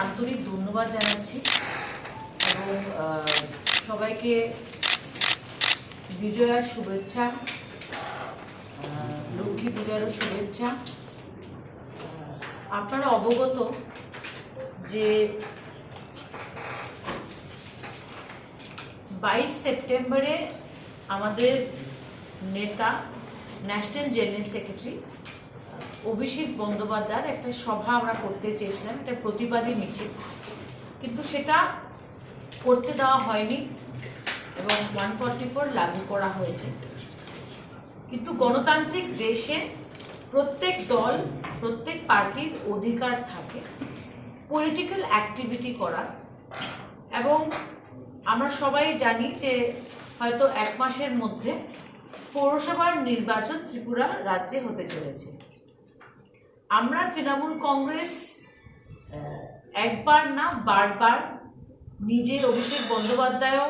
আন্তরিক ধন্যবাদ জানাচ্ছি এবং সবাইকে বিজয়ার শুভেচ্ছা, লক্ষ্মী পূজারও শুভেচ্ছা। আপনারা অবগত যে 22 সেপ্টেম্বরে আমাদের নেতা ন্যাশনাল জেনারেল সেক্রেটারি অভিষেক বন্দ্যোপাধ্যায়ের একটা সভা আমরা করতে চেয়েছিলাম, একটা প্রতিবাদী মিছিল, কিন্তু সেটা করতে দেওয়া হয়নি এবং 144 লাগু করা হয়েছে। কিন্তু গণতান্ত্রিক দেশে প্রত্যেক দল, প্রত্যেক পার্টির অধিকার থাকে পলিটিক্যাল অ্যাক্টিভিটি করার, এবং আমরা সবাই জানি যে হয়তো 1 মাসের মধ্যে পৌরসভার নির্বাচন ত্রিপুরা রাজ্যে হতে চলেছে। আমরা তৃণমূল কংগ্রেস একবার না বারবার, নিজে অভিষেক বন্দ্যোপাধ্যায়ও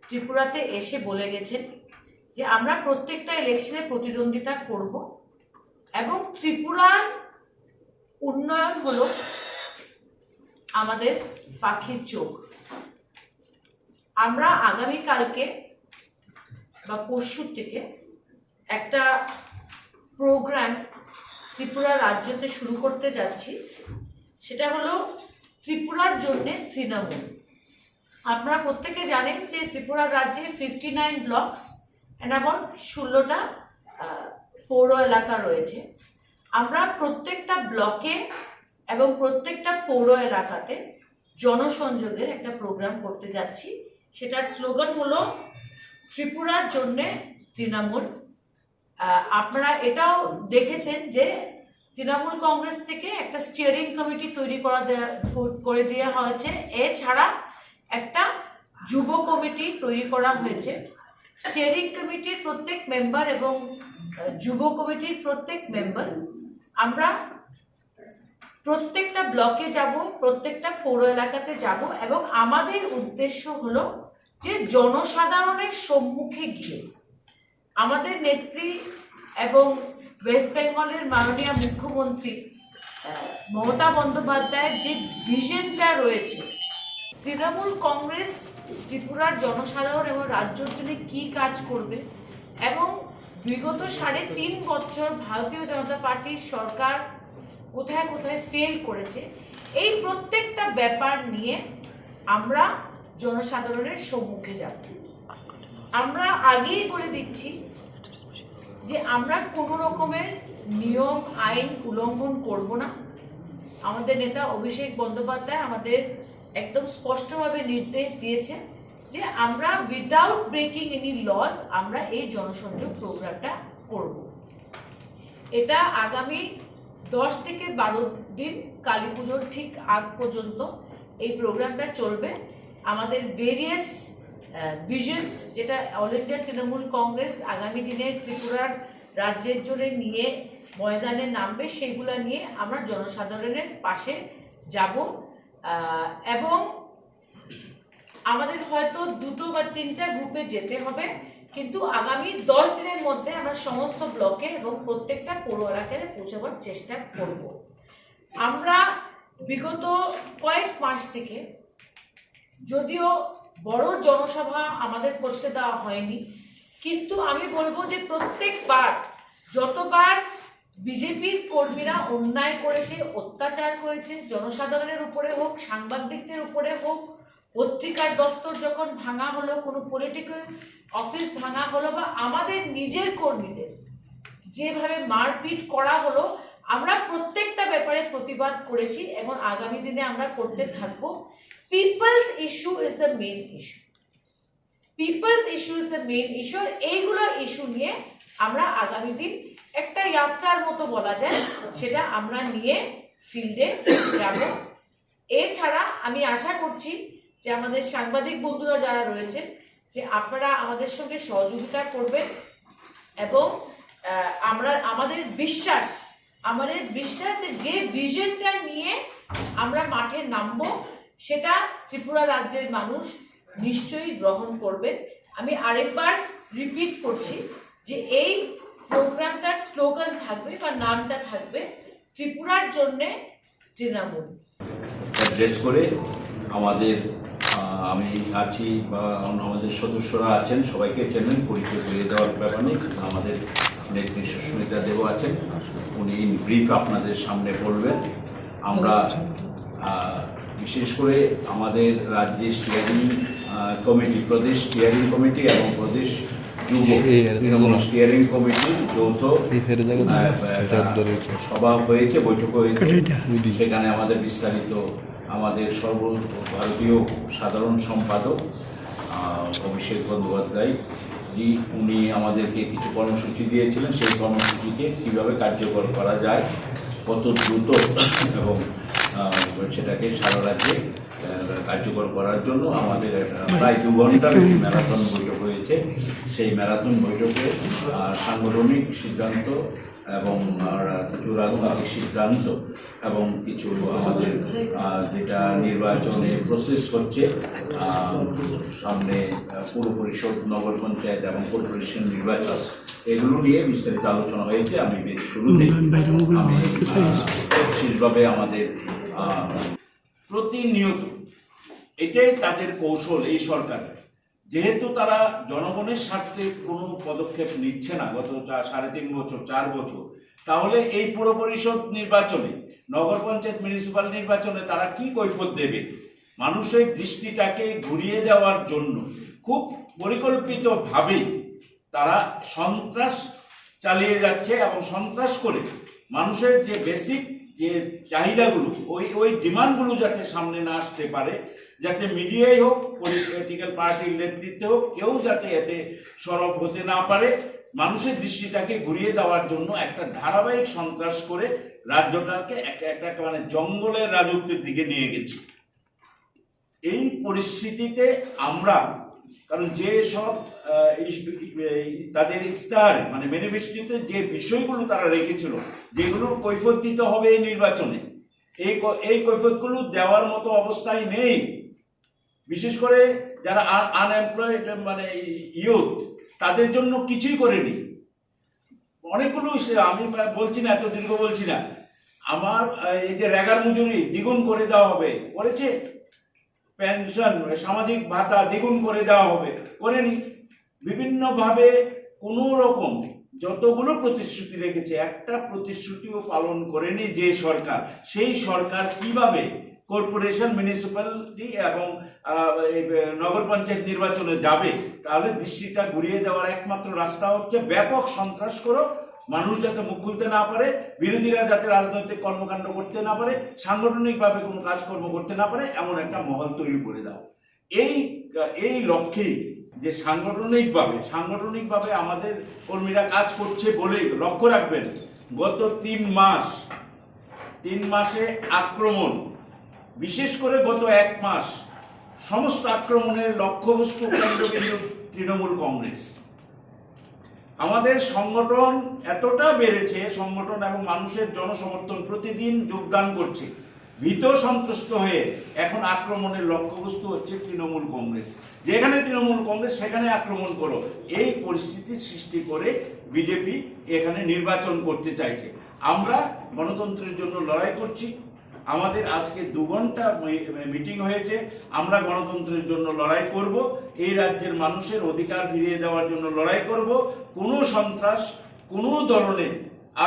ত্রিপুরাতে এসে বলে গেছেন যে আমরা প্রত্যেকটা ইলেকশনে প্রতিদ্বন্দ্বিতা করব এবং ত্রিপুরার উন্নয়ন হলো আমাদের পাখির চোখ। আমরা আগামীকালকে বা পরশু থেকে একটা প্রোগ্রাম ত্রিপুরা রাজ্যতে শুরু করতে যাচ্ছি, সেটা হলো ত্রিপুরার জন্যে তৃণমূল। আপনারা প্রত্যেকে জানেন যে ত্রিপুরা রাজ্যে 59 ব্লকস এন্ড অ্যাবাউট 16টা পৌর এলাকা রয়েছে। আমরা প্রত্যেকটা ব্লকে এবং প্রত্যেকটা পৌর এলাকাতে জনসংযোগের একটা প্রোগ্রাম করতে যাচ্ছি। সেটার স্লোগান হলো ত্রিপুরার জন্যে তৃণমূল। আপনারা এটাও দেখেছেন যে তৃণমূল কংগ্রেস থেকে একটা স্টিয়ারিং কমিটি তৈরি করে দেওয়া হয়েছে। এছাড়া একটা যুব কমিটি তৈরি করা হয়েছে। স্টিয়ারিং কমিটির প্রত্যেক মেম্বার এবং যুব কমিটির প্রত্যেক মেম্বার আমরা প্রত্যেকটা ব্লকে যাব, প্রত্যেকটা পৌর এলাকাতে যাব এবং আমাদের উদ্দেশ্য হলো যে জনসাধারণের সম্মুখে গিয়ে আমাদের নেত্রী এবং ওয়েস্ট বেঙ্গলের মাননীয় মুখ্যমন্ত্রী মমতা বন্দ্যোপাধ্যায়ের যে ভিশনটা রয়েছে, তৃণমূল কংগ্রেস ত্রিপুরার জনসাধারণ এবং রাজ্যের জন্য কী কাজ করবে এবং বিগত 3.5 বছর ভারতীয় জনতা পার্টির সরকার কোথায় কোথায় ফেল করেছে, এই প্রত্যেকটা ব্যাপার নিয়ে আমরা জনসাধারণের সম্মুখে যাব। আমরা আগেই বলে দিচ্ছি যে আমরা কোনো রকমের নিয়ম আইন উল্লঙ্ঘন করব না। আমাদের নেতা অভিষেক বন্দ্যোপাধ্যায় আমাদের একদম স্পষ্টভাবে নির্দেশ দিয়েছে যে আমরা উইদাউট ব্রেকিং এনি লজ আমরা এই জনসংযোগ প্রোগ্রামটা করব। এটা আগামী 10 থেকে 12 দিন, কালী পুজোর ঠিক আগ পর্যন্ত এই প্রোগ্রামটা চলবে। আমাদের ভেরিয়াস ভিশনস, যেটা অল ইন্ডিয়া তৃণমূল কংগ্রেস আগামী দিনে ত্রিপুরার রাজ্যের জন্য নিয়ে ময়দানে নামবে, সেগুলো নিয়ে আমরা জনসাধারণের পাশে যাব। এবং আমাদের হয়তো 2 বা 3টা গ্রুপে যেতে হবে, কিন্তু আগামী 10 দিনের মধ্যে আমরা সমস্ত ব্লকে এবং প্রত্যেকটা পৌর এলাকায় পৌঁছাবার চেষ্টা করব। আমরা বিগত কয়েক মাস থেকে, যদিও বড় জনসভা আমাদের করতে দেওয়া হয়নি, কিন্তু আমি বলবো যে প্রত্যেকবার যতবার বিজেপির কর্মীরা অন্যায় করেছে, অত্যাচার করেছে, জনসাধারণের উপরে হোক, সাংবাদিকদের উপরে হোক, পত্রিকার দপ্তর যখন ভাঙা হলো, কোনো পলিটিক্যাল অফিস ভাঙা হলো, বা আমাদের নিজের কর্মীদের যেভাবে মারপিট করা হলো, আমরা প্রত্যেকটা ব্যাপারে প্রতিবাদ করেছি এবং আগামী দিনে আমরা করতে থাকবো। People's issue is the main issue. People's issue is the main issue. এইগুলো ইস্যু নিয়ে আমরা আগামী দিন একটা যাত্রার মতো বলা যায়, সেটা আমরা নিয়ে ফিল্ডে যাব। এছাড়া আমি আশা করছি যে আমাদের সাংবাদিক বন্ধুরা যারা রয়েছে, যে আপনারা আমাদের সঙ্গে সহযোগিতা করবেন এবং আমাদের বিশ্বাস যে ভিশনটা নিয়ে আমরা মাঠে নামবো, সেটা ত্রিপুরা রাজ্যের মানুষ নিশ্চয়ই গ্রহণ করবেন। আমি আরেকবার রিপিট করছি যে এই প্রোগ্রামটার স্লোগান থাকবে বা নামটা থাকবে ত্রিপুরার জন্যে তৃণমূল। অ্যাড্রেস করে আমাদের আমি আছি বা আমাদের সদস্যরা আছেন, সবাইকে চেনেন, পরিচয় করিয়ে দেওয়ার ব্যাপার নেই। আমাদের নেত্রী সুস্মিতা দেবও আছেন, উনি ইন ব্রিফ আপনাদের সামনে বলবেন। আমরা বিশেষ করে আমাদের রাজ্যে স্টিয়ারিং কমিটি, প্রদেশ স্টিয়ারিং কমিটি এবং প্রদেশ যুব তৃণমূল স্টিয়ারিং কমিটির যৌথ সভা হয়েছে, বৈঠক হয়েছে। সেখানে আমাদের বিস্তারিত আমাদের সর্বভারতীয় সাধারণ সম্পাদক অভিষেক বন্দ্যোপাধ্যায় জি, উনি আমাদেরকে কিছু কর্মসূচি দিয়েছিলেন। সেই কর্মসূচিকে কীভাবে কার্যকর করা যায়, কত দ্রুত এবং সেটাকে সারা রাজ্যে কার্যকর করার জন্য আমাদের প্রায় 2 ঘন্টার ম্যারাথন বৈঠক হয়েছে। সেই ম্যারাথন বৈঠকে সাংগঠনিক সিদ্ধান্ত এবং কিছু রাজনৈতিক সিদ্ধান্ত এবং কিছু আমাদের যেটা নির্বাচনে প্রসেস হচ্ছে সামনে, পৌর পরিষদ, নগর পঞ্চায়েত এবং কর্পোরেশন নির্বাচন, এগুলো নিয়ে বিস্তারিত আলোচনা হয়েছে। আমি বেশ শুরুতেই আমি বিশেষভাবে আমাদের প্রতিনিয়ত এটাই তাদের কৌশল, এই সরকার যেহেতু তারা জনগণের স্বার্থে কোনো পদক্ষেপ নিচ্ছে না গত 3.5 বছর 4 বছর, তাহলে এই পৌর পরিষদ নির্বাচনে, নগর পঞ্চায়েত, মিউনিসিপ্যাল নির্বাচনে তারা কি কৈফিয়ত দেবে? মানুষের দৃষ্টিটাকে ঘুরিয়ে দেওয়ার জন্য খুব পরিকল্পিতভাবেই তারা সন্ত্রাস চালিয়ে যাচ্ছে এবং সন্ত্রাস করে মানুষের যে বেসিক যে চাহিদাগুলো, ওই ডিমান্ডগুলো যাতে সামনে না আসতে পারে, যাতে মিডিয়াই হোক, পলিটিক্যাল পার্টির নেতৃত্বে হোক, কেউ যাতে এতে সরব হতে না পারে, মানুষের দৃষ্টিটাকে ঘুরিয়ে দেওয়ার জন্য একটা ধারাবাহিক সন্ত্রাস করে রাজ্যটাকে একটা মানে জঙ্গলের রাজত্বের দিকে নিয়ে গেছে। এই পরিস্থিতিতে আমরা, কারণ যে সব তাদের ইস্তাহারে মানে ম্যানিফেস্টোতে যে বিষয়গুলো তারা রেখেছিল, যেগুলো কৈফিয়ত দিতে হবে এই নির্বাচনে, এই কৈফিয়তগুলো দেওয়ার মতো অবস্থায় নেই। বিশেষ করে যারা আনএমপ্লয়েড মানে ইউথ, তাদের জন্য কিছুই করেনি। অনেকগুলো আমি বলছি না, এত দীর্ঘ বলছি না। আমার এই যে রেগার মজুরি দ্বিগুণ করে দেওয়া হবে, করেছে? পেনশন, সামাজিক ভাতা দ্বিগুণ করে দেওয়া হবে, করেনি। বিভিন্নভাবে কোনো রকম যতগুলো প্রতিশ্রুতি রেখেছে, একটা প্রতিশ্রুতিও পালন করেনি যে সরকার। সেই সরকার কিভাবে কর্পোরেশন, মিউনিসিপ্যালিটি এবং নগর পঞ্চায়েত নির্বাচনে যাবে? তাহলে দৃষ্টিটা ঘুরিয়ে দেওয়ার একমাত্র রাস্তা হচ্ছে ব্যাপক সন্ত্রাস করো, মানুষ যাতে মুখ খুলতে না পারে, বিরোধীরা যাতে রাজনৈতিক কর্মকাণ্ড করতে না পারে, সাংগঠনিকভাবে কোনো কাজকর্ম করতে না পারে, এমন একটা মহল তৈরি করে দাও। এই লক্ষ্যেই যে সাংগঠনিকভাবে আমাদের কর্মীরা কাজ করছে বলেই লক্ষ্য রাখবেন, গত 3 মাসে আক্রমণ, বিশেষ করে গত 1 মাস সমস্ত আক্রমণের লক্ষ্যবস্তু কেন্দ্রবিন্দু তৃণমূল কংগ্রেস। আমাদের সংগঠন এতটা বেড়েছে, সংগঠন এবং মানুষের জনসমর্থন প্রতিদিন যোগদান করছে, ভীত সন্ত্রস্ত হয়ে এখন আক্রমণের লক্ষ্যবস্তু হচ্ছে তৃণমূল কংগ্রেস। যেখানে তৃণমূল কংগ্রেস সেখানে আক্রমণ করো, এই পরিস্থিতি সৃষ্টি করে বিজেপি এখানে নির্বাচন করতে চাইছে। আমরা গণতন্ত্রের জন্য লড়াই করছি। আমাদের আজকে 2 ঘন্টা মিটিং হয়েছে। আমরা গণতন্ত্রের জন্য লড়াই করব, এই রাজ্যের মানুষের অধিকার ফিরিয়ে দেওয়ার জন্য লড়াই করব। কোনো সন্ত্রাস, কোনো ধরনের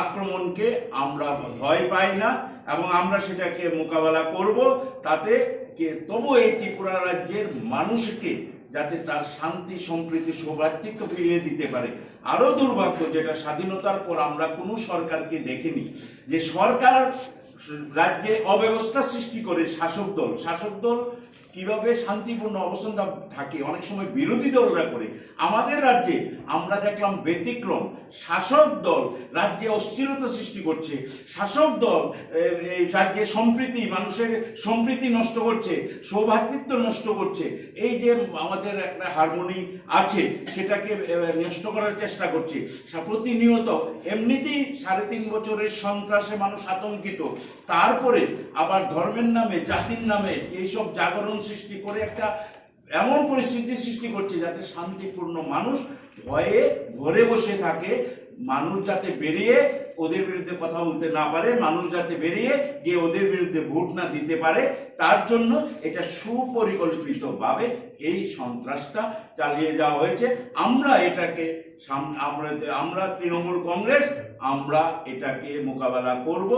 আক্রমণকে আমরা ভয় পাই না এবং আমরা সেটাকে মোকাবেলা করব। তাতে তবু এই ত্রিপুরা রাজ্যের মানুষকে যাতে তার শান্তি, সম্প্রীতি, সৌভ্রাতৃত্ব ফিরিয়ে দিতে পারে। আরো দুর্ভাগ্য, যেটা স্বাধীনতার পর আমরা কোনো সরকারকে দেখিনি, যে সরকার রাজ্যে অব্যবস্থা সৃষ্টি করে শাসক দল কিভাবে শান্তিপূর্ণ অবস্থান থাকে, অনেক সময় বিরোধী দলরা করে। আমাদের রাজ্যে আমরা দেখলাম ব্যতিক্রম, শাসক দল রাজ্যে অস্থিরতা সৃষ্টি করছে, শাসক দল এই রাজ্যে সম্প্রীতি, মানুষের সম্প্রীতি নষ্ট করছে, সৌভ্রাতৃত্ব নষ্ট করছে। এই যে আমাদের একটা হারমোনি আছে, সেটাকে নষ্ট করার চেষ্টা করছে প্রতিনিয়ত। এমনিতেই 3.5 বছরের সন্ত্রাসে মানুষ আতঙ্কিত, তারপরে আবার ধর্মের নামে, জাতির নামে এইসব জাগরণ সৃষ্টি করে একটা এমন পরিস্থিতি সৃষ্টি করছে যাতে শান্তিপূর্ণ মানুষ ভয়ে ঘরে বসে থাকে। মানুষ যাতে বেরিয়ে ওদের বিরুদ্ধে কথা বলতে না পারে, মানুষ যাতে বেরিয়ে গিয়ে ওদের বিরুদ্ধে ভোট না দিতে পারে, তার জন্য এটা সুপরিকল্পিতভাবে এই সন্ত্রাসটা চালিয়ে যাওয়া হয়েছে। আমরা এটাকে আমরা তৃণমূল কংগ্রেস আমরা এটাকে মোকাবেলা করব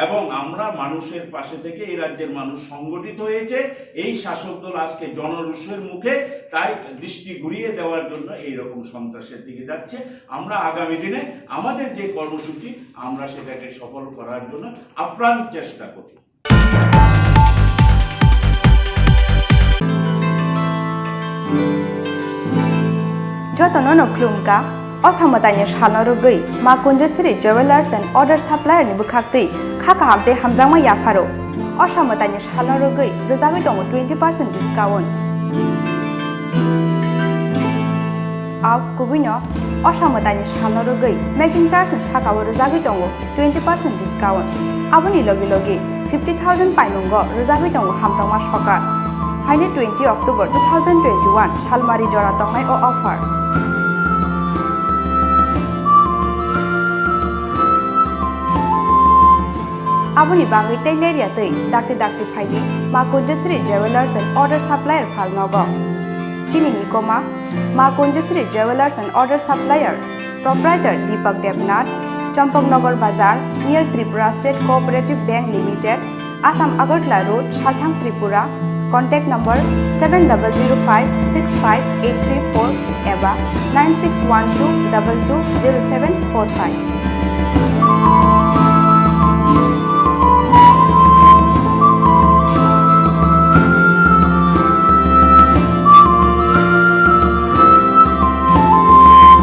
এবং আমরা মানুষের পাশে থেকে এই রাজ্যের মানুষ সংগঠিত হয়েছে। এই শাসক দল আজকে জনরোষের মুখে, তাই দৃষ্টি ঘুরিয়ে দেওয়ার জন্য এই রকম সন্ত্রাসের দিকে যাচ্ছে। আমরা আগামী দিনে আমাদের যে কর্মসূচি আমরা সেটাকে সফল করার জন্য আপ্রাণ চেষ্টা করি। Jotono no klumka osamatanya shalorugui ma kunjusri jewelers and other supplier ni bukhakti khaka hamte hamjangma yafaro osamatanya shalorugui rozagui tongo 20% discount aw kubino osamatanya shalorugui making charge shakawo rozagui tongo 20% discount aboni logi logi 50,000 painungo rozagui tongo hamtangma shokar Final 20 October 2021 Shalmari Jora Tongai o offer Aboni bangi taileria tei dakti phaidi ma Kunjusri Jewelers and Order Supplier Falnogo Chini Nikoma ma Kunjusri Jewelers and Order Supplier Proprietor Deepak Devnath Champaknagar Bazar near Tripura State Cooperative Bank Limited Assam Agartala Road Shalthang Tripura Contact number 7005658334 eva 9612220745